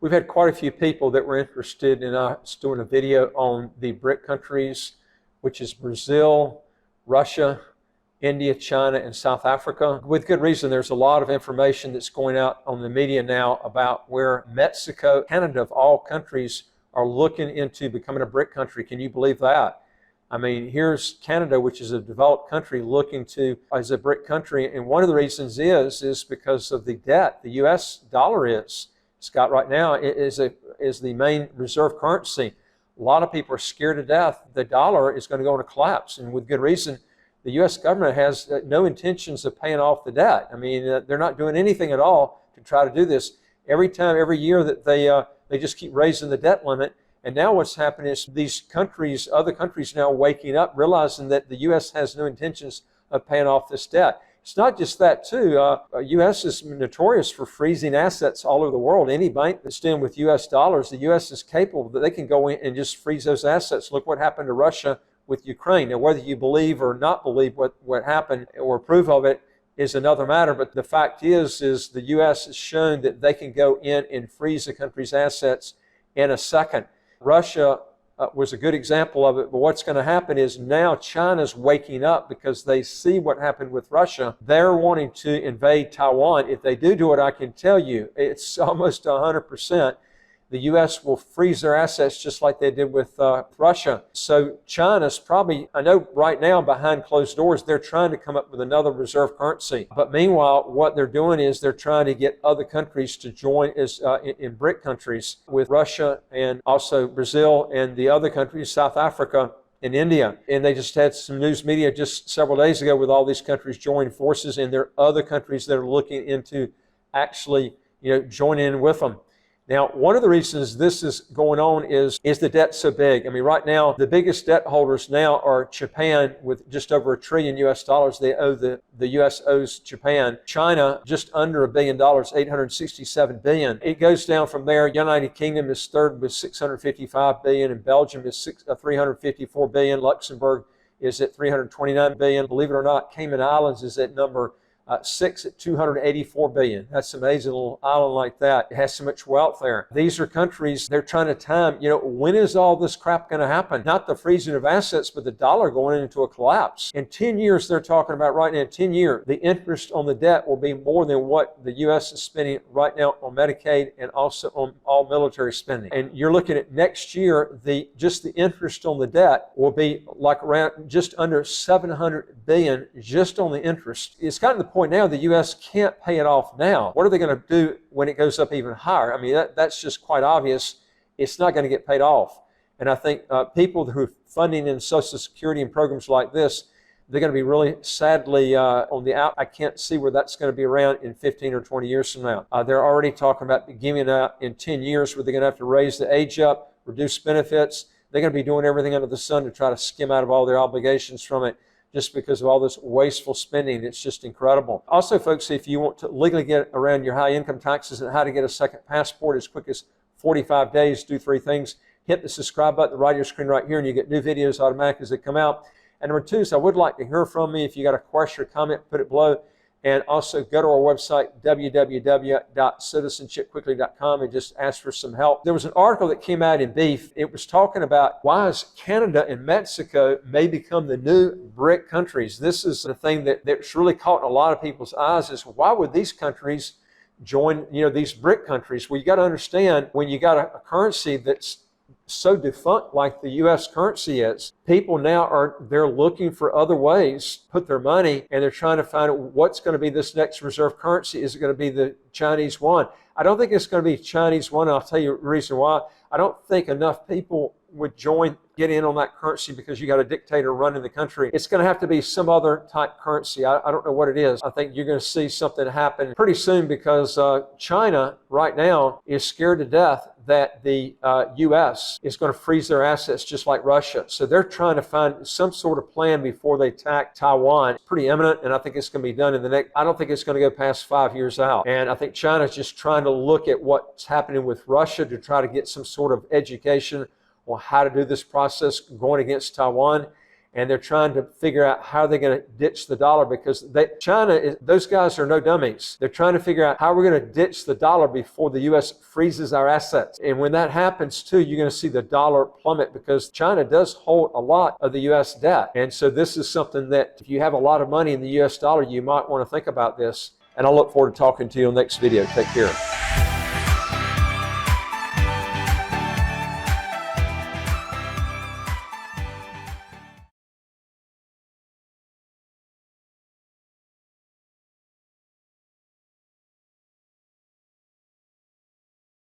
We've had quite a few people that were interested in us doing a video on the BRIC countries, which is Brazil, Russia, India, China, and South Africa. With good reason. There's a lot of information that's going out on the media now about where Mexico, Canada, of all countries, are looking into becoming a BRIC country. Can you believe that? I mean, here's Canada, which is a developed country, looking to as a BRIC country. And one of the reasons is because of the debt. The U.S. dollar Scott, right now, is the main reserve currency. A lot of people are scared to death the dollar is going to go into collapse, and with good reason. The U.S. government has no intentions of paying off the debt. I mean, they're not doing anything at all to try to do this. Every year that they just keep raising the debt limit. And now what's happening is these countries, other countries now waking up, realizing that the U.S. has no intentions of paying off this debt. It's not just that, too. U.S. is notorious for freezing assets all over the world. Any bank that's dealing with U.S. dollars, the U.S. is capable that they can go in and just freeze those assets. Look what happened to Russia with Ukraine. Now, whether you believe or not believe what happened or approve of it is another matter, but the fact is the U.S. has shown that they can go in and freeze a country's assets in a second. Russia was a good example of it, but what's going to happen is now China's waking up because they see what happened with Russia. They're wanting to invade Taiwan. If they do it, I can tell you, it's almost 100%. The U.S. will freeze their assets just like they did with Russia. So China's probably, I know right now behind closed doors, they're trying to come up with another reserve currency. But meanwhile, what they're doing is they're trying to get other countries to join in BRIC countries with Russia and also Brazil and the other countries, South Africa and India. And they just had some news media just several days ago with all these countries joining forces, and there are other countries that are looking into actually joining in with them. Now, one of the reasons this is going on is the debt so big. I mean, right now, the biggest debt holders now are Japan with just over $1 trillion US. They owe the U.S. owes Japan. China, just under $1 billion, $867 billion. It goes down from there. United Kingdom is third with $655 billion, and Belgium is $354 billion. Luxembourg is at $329 billion. Believe it or not, Cayman Islands is at number 6 at $284 billion. That's an amazing little island like that. It has so much wealth there. These are countries, they're trying to time, when is all this crap going to happen? Not the freezing of assets, but the dollar going into a collapse. In 10 years, they're talking about right now, in 10 years, the interest on the debt will be more than what the U.S. is spending right now on Medicaid and also on all military spending. And you're looking at next year, just the interest on the debt will be like around just under $700 billion just on the interest. It's gotten to the point now the U.S. can't pay it off now. What are they going to do when it goes up even higher? I mean, that's just quite obvious. It's not going to get paid off. And I think people who are funding in Social Security and programs like this, they're going to be really sadly on the out. I can't see where that's going to be around in 15 or 20 years from now. They're already talking about giving out in 10 years where they're going to have to raise the age up, reduce benefits. They're going to be doing everything under the sun to try to skim out of all their obligations from it, just because of all this wasteful spending. It's just incredible. Also, folks, if you want to legally get around your high income taxes and how to get a second passport as quick as 45 days, do 3 things. Hit the subscribe button at the right of your screen right here, and you get new videos automatically as they come out. And number 2 is I would like to hear from me. If you got a question or comment, put it below. And also go to our website, www.citizenshipquickly.com, and just ask for some help. There was an article that came out in Beef. It was talking about why is Canada and Mexico may become the new BRIC countries. This is the thing that's really caught a lot of people's eyes is why would these countries join, these BRIC countries? Well, you got to understand when you got a currency that's so defunct like the U.S. currency is, people now they're looking for other ways to put their money, and they're trying to find out what's going to be this next reserve currency. Is it going to be the Chinese yuan? I don't think it's going to be Chinese yuan. I'll tell you the reason why. I don't think enough people would get in on that currency because you got a dictator running the country. It's going to have to be some other type currency. I don't know what it is. I think you're going to see something happen pretty soon because China right now is scared to death that the U.S. is going to freeze their assets just like Russia. So they're trying to find some sort of plan before they attack Taiwan. It's pretty imminent, and I think it's going to be done in the next, I don't think it's going to go past 5 years out. And I think China's just trying to look at what's happening with Russia to try to get some sort of education on how to do this process going against Taiwan. and they're trying to figure out how they're going to ditch the dollar, because those guys are no dummies. They're trying to figure out how we're going to ditch the dollar before the U.S. freezes our assets. And when that happens too, you're going to see the dollar plummet, because China does hold a lot of the U.S. debt. And so this is something that if you have a lot of money in the U.S. dollar, you might want to think about this. And I look forward to talking to you on the next video. Take care.